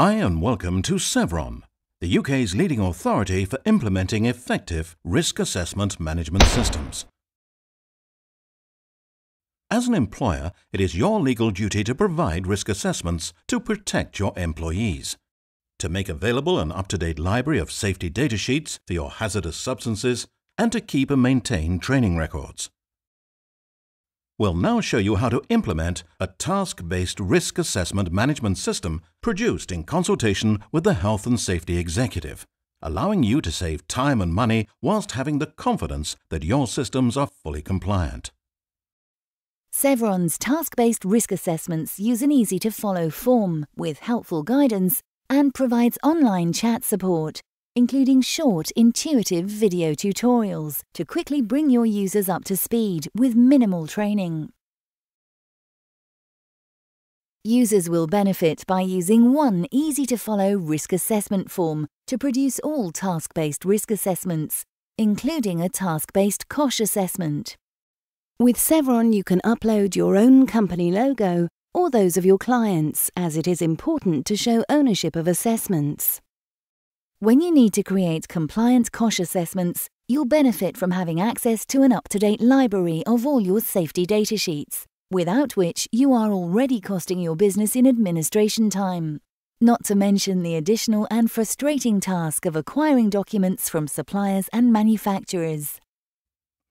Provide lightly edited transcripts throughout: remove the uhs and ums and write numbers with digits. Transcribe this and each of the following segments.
Hi and welcome to Sevron, the UK's leading authority for implementing effective risk assessment management systems. As an employer, it is your legal duty to provide risk assessments to protect your employees, to make available an up-to-date library of safety data sheets for your hazardous substances, and to keep and maintain training records. We'll now show you how to implement a task-based risk assessment management system produced in consultation with the Health and Safety Executive, allowing you to save time and money whilst having the confidence that your systems are fully compliant. Sevron's task-based risk assessments use an easy-to-follow form with helpful guidance and provides online chat support, including short, intuitive video tutorials to quickly bring your users up to speed with minimal training. Users will benefit by using one easy-to-follow risk assessment form to produce all task-based risk assessments, including a task-based COSHH assessment. With Sevron, you can upload your own company logo or those of your clients, as it is important to show ownership of assessments. When you need to create compliant COSHH assessments, you'll benefit from having access to an up-to-date library of all your safety data sheets, without which you are already costing your business in administration time. Not to mention the additional and frustrating task of acquiring documents from suppliers and manufacturers.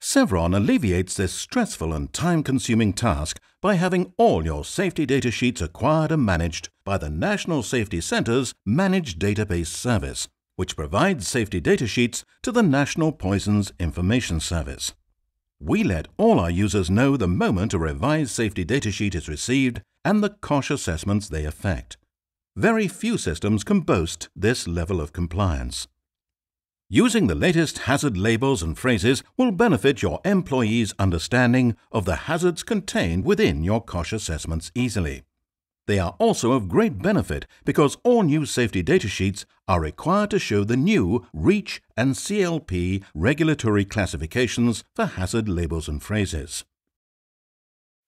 Sevron alleviates this stressful and time-consuming task by having all your safety data sheets acquired and managed by the National Safety Centre's Managed Database Service, which provides safety data sheets to the National Poisons Information Service. We let all our users know the moment a revised safety data sheet is received and the COSHH assessments they affect. Very few systems can boast this level of compliance. Using the latest hazard labels and phrases will benefit your employees' understanding of the hazards contained within your COSHH assessments easily. They are also of great benefit because all new safety data sheets are required to show the new REACH and CLP regulatory classifications for hazard labels and phrases.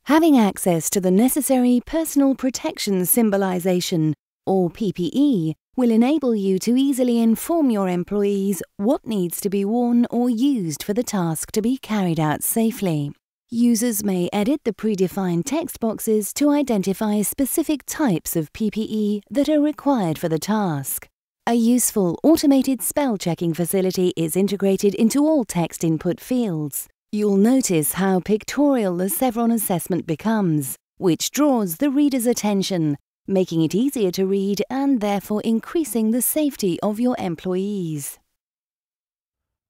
Having access to the necessary Personal Protection Symbolization, or PPE, will enable you to easily inform your employees what needs to be worn or used for the task to be carried out safely. Users may edit the predefined text boxes to identify specific types of PPE that are required for the task. A useful automated spell-checking facility is integrated into all text input fields. You'll notice how pictorial the Sevron assessment becomes, which draws the reader's attention, making it easier to read and therefore increasing the safety of your employees.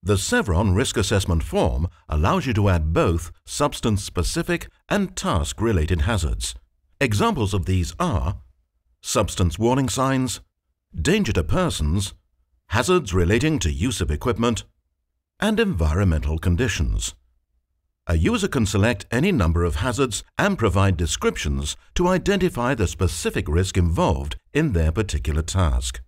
The Sevron Risk Assessment Form allows you to add both substance-specific and task-related hazards. Examples of these are substance warning signs, danger to persons, hazards relating to use of equipment, and environmental conditions. A user can select any number of hazards and provide descriptions to identify the specific risk involved in their particular task.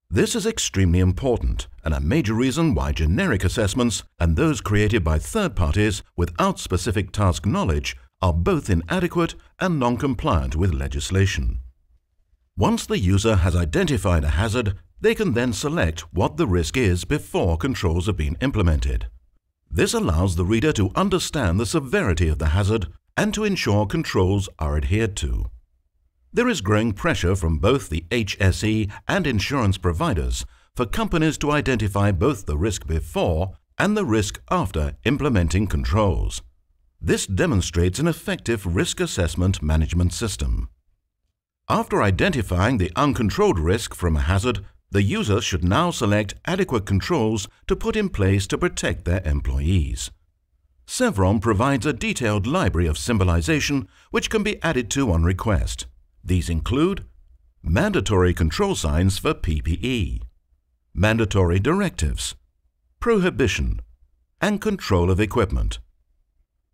This is extremely important and a major reason why generic assessments and those created by third parties without specific task knowledge are both inadequate and non-compliant with legislation. Once the user has identified a hazard, they can then select what the risk is before controls have been implemented. This allows the reader to understand the severity of the hazard and to ensure controls are adhered to. There is growing pressure from both the HSE and insurance providers for companies to identify both the risk before and the risk after implementing controls. This demonstrates an effective risk assessment management system. After identifying the uncontrolled risk from a hazard, the user should now select adequate controls to put in place to protect their employees. Sevron provides a detailed library of symbolization which can be added to on request. These include mandatory control signs for PPE, mandatory directives, prohibition, and control of equipment.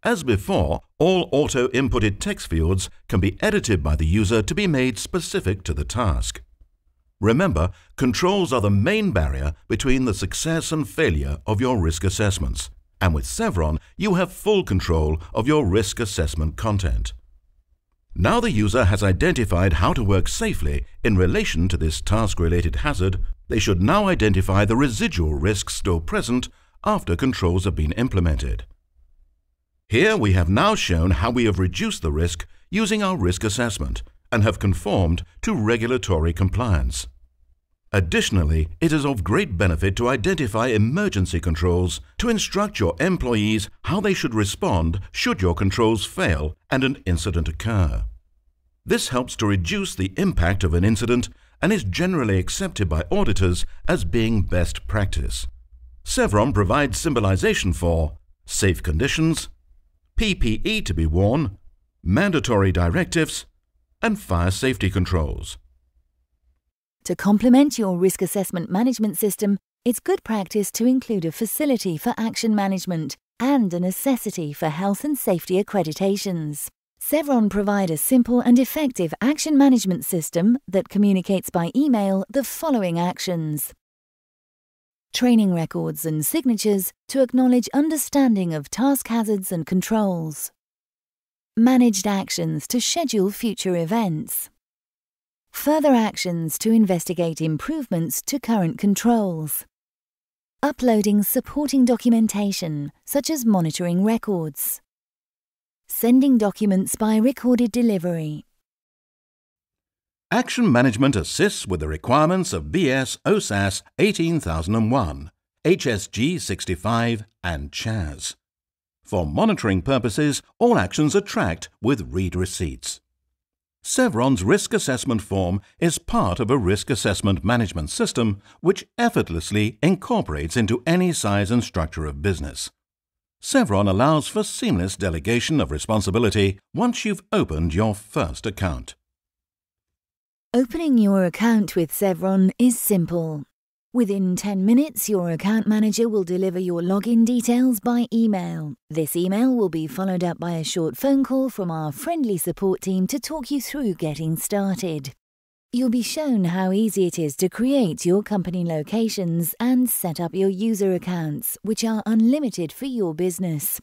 As before, all auto-inputted text fields can be edited by the user to be made specific to the task. Remember, controls are the main barrier between the success and failure of your risk assessments, and with Sevron, you have full control of your risk assessment content. Now the user has identified how to work safely in relation to this task-related hazard, they should now identify the residual risks still present after controls have been implemented. Here we have now shown how we have reduced the risk using our risk assessment and have conformed to regulatory compliance. Additionally, it is of great benefit to identify emergency controls to instruct your employees how they should respond should your controls fail and an incident occur. This helps to reduce the impact of an incident and is generally accepted by auditors as being best practice. Sevron provides symbolization for safe conditions, PPE to be worn, mandatory directives, and fire safety controls. To complement your risk assessment management system, it's good practice to include a facility for action management and a necessity for health and safety accreditations. Sevron provide a simple and effective action management system that communicates by email the following actions: training records and signatures to acknowledge understanding of task hazards and controls, managed actions to schedule future events, further actions to investigate improvements to current controls, uploading supporting documentation such as monitoring records, sending documents by recorded delivery. Action Management assists with the requirements of BS OSAS 18001, HSG 65 and CHAS. For monitoring purposes, all actions are tracked with read receipts. Sevron's risk assessment form is part of a risk assessment management system which effortlessly incorporates into any size and structure of business. Sevron allows for seamless delegation of responsibility once you've opened your first account. Opening your account with Sevron is simple. Within 10 minutes, your account manager will deliver your login details by email. This email will be followed up by a short phone call from our friendly support team to talk you through getting started. You'll be shown how easy it is to create your company locations and set up your user accounts, which are unlimited for your business.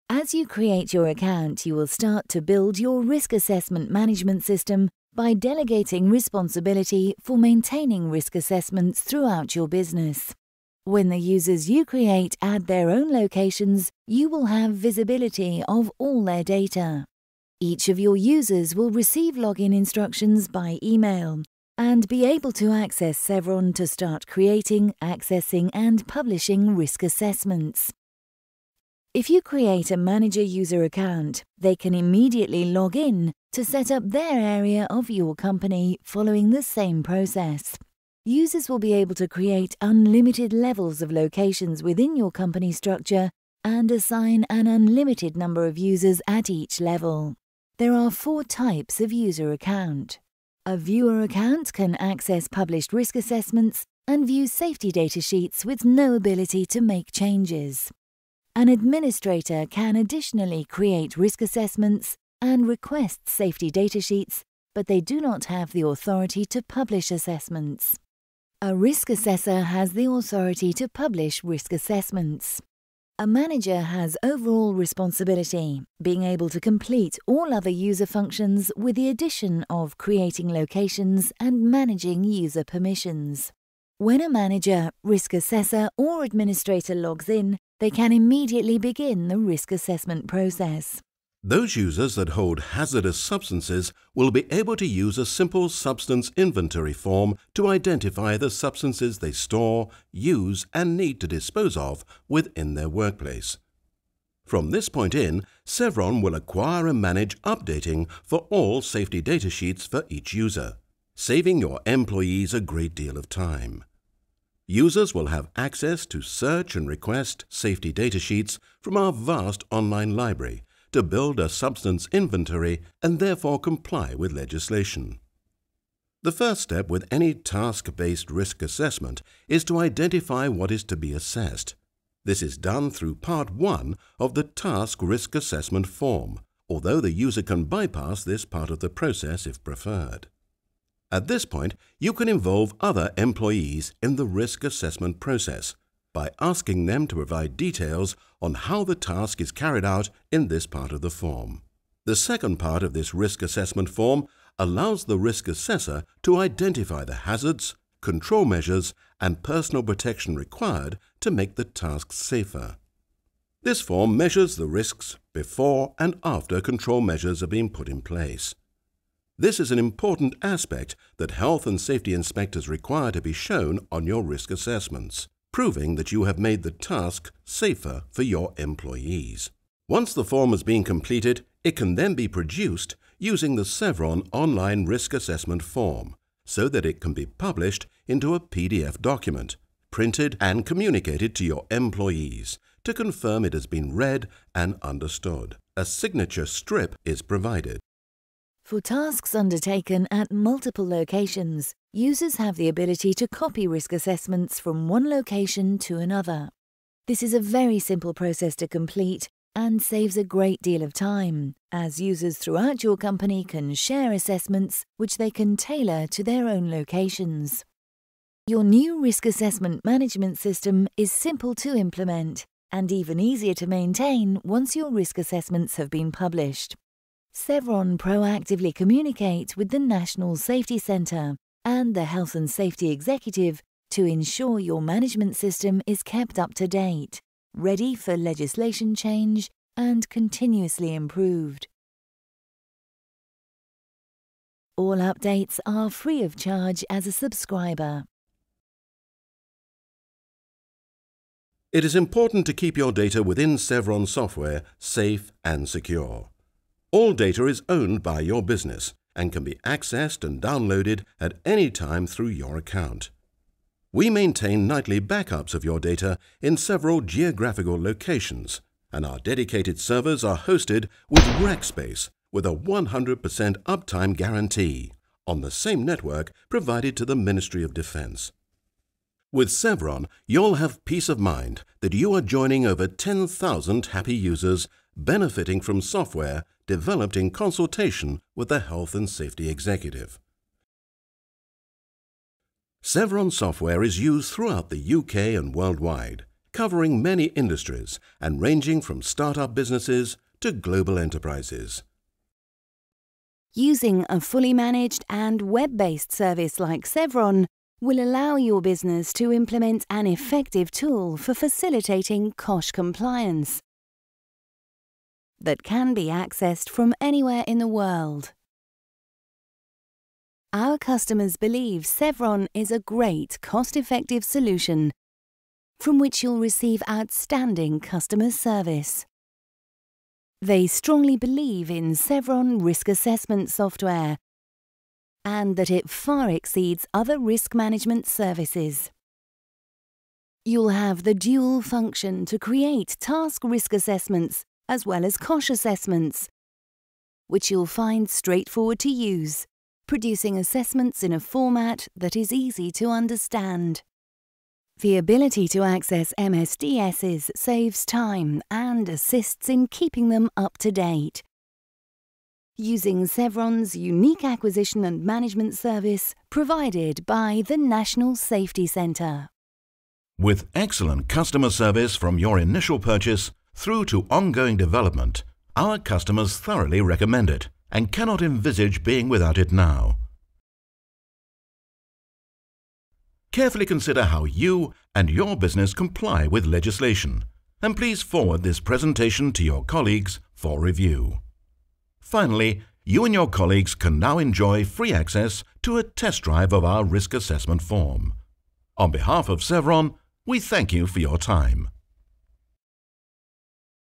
As you create your account, you will start to build your risk assessment management system by delegating responsibility for maintaining risk assessments throughout your business. When the users you create add their own locations, you will have visibility of all their data. Each of your users will receive login instructions by email and be able to access Sevron to start creating, accessing and publishing risk assessments. If you create a manager user account, they can immediately log in to set up their area of your company following the same process. Users will be able to create unlimited levels of locations within your company structure and assign an unlimited number of users at each level. There are 4 types of user account. A viewer account can access published risk assessments and view safety data sheets with no ability to make changes. An administrator can additionally create risk assessments and request safety data sheets, but they do not have the authority to publish assessments. A risk assessor has the authority to publish risk assessments. A manager has overall responsibility, being able to complete all other user functions with the addition of creating locations and managing user permissions. When a manager, risk assessor or administrator logs in, they can immediately begin the risk assessment process. Those users that hold hazardous substances will be able to use a simple substance inventory form to identify the substances they store, use and need to dispose of within their workplace. From this point in, Sevron will acquire and manage updating for all safety data sheets for each user, saving your employees a great deal of time. Users will have access to search and request safety data sheets from our vast online library to build a substance inventory and therefore comply with legislation. The first step with any task-based risk assessment is to identify what is to be assessed. This is done through Part 1 of the Task Risk Assessment form, although the user can bypass this part of the process if preferred. At this point, you can involve other employees in the risk assessment process by asking them to provide details on how the task is carried out in this part of the form. The second part of this risk assessment form allows the risk assessor to identify the hazards, control measures, and personal protection required to make the task safer. This form measures the risks before and after control measures are being put in place. This is an important aspect that health and safety inspectors require to be shown on your risk assessments, proving that you have made the task safer for your employees. Once the form has been completed, it can then be produced using the Sevron online risk assessment form so that it can be published into a PDF document, printed and communicated to your employees to confirm it has been read and understood. A signature strip is provided. For tasks undertaken at multiple locations, users have the ability to copy risk assessments from one location to another. This is a very simple process to complete and saves a great deal of time, as users throughout your company can share assessments which they can tailor to their own locations. Your new risk assessment management system is simple to implement and even easier to maintain once your risk assessments have been published. Sevron proactively communicate with the National Safety Centre and the Health and Safety Executive to ensure your management system is kept up to date, ready for legislation change and continuously improved. All updates are free of charge as a subscriber. It is important to keep your data within Sevron software safe and secure. All data is owned by your business and can be accessed and downloaded at any time through your account. We maintain nightly backups of your data in several geographical locations, and our dedicated servers are hosted with rack space with a 100% uptime guarantee on the same network provided to the Ministry of Defense. With Sevron, you'll have peace of mind that you are joining over 10,000 happy users benefiting from software developed in consultation with the Health and Safety Executive. Sevron software is used throughout the UK and worldwide, covering many industries and ranging from startup businesses to global enterprises. Using a fully managed and web-based service like Sevron will allow your business to implement an effective tool for facilitating COSHH compliance that can be accessed from anywhere in the world. Our customers believe Sevron is a great, cost-effective solution from which you'll receive outstanding customer service. They strongly believe in Sevron risk assessment software and that it far exceeds other risk management services. You'll have the dual function to create task risk assessments as well as COSHH assessments, which you'll find straightforward to use, producing assessments in a format that is easy to understand. The ability to access MSDSs saves time and assists in keeping them up to date. Using Sevron's unique acquisition and management service provided by the National Safety Centre. With excellent customer service from your initial purchase through to ongoing development, our customers thoroughly recommend it and cannot envisage being without it now. Carefully consider how you and your business comply with legislation, and please forward this presentation to your colleagues for review. Finally, you and your colleagues can now enjoy free access to a test drive of our risk assessment form. On behalf of Sevron, we thank you for your time.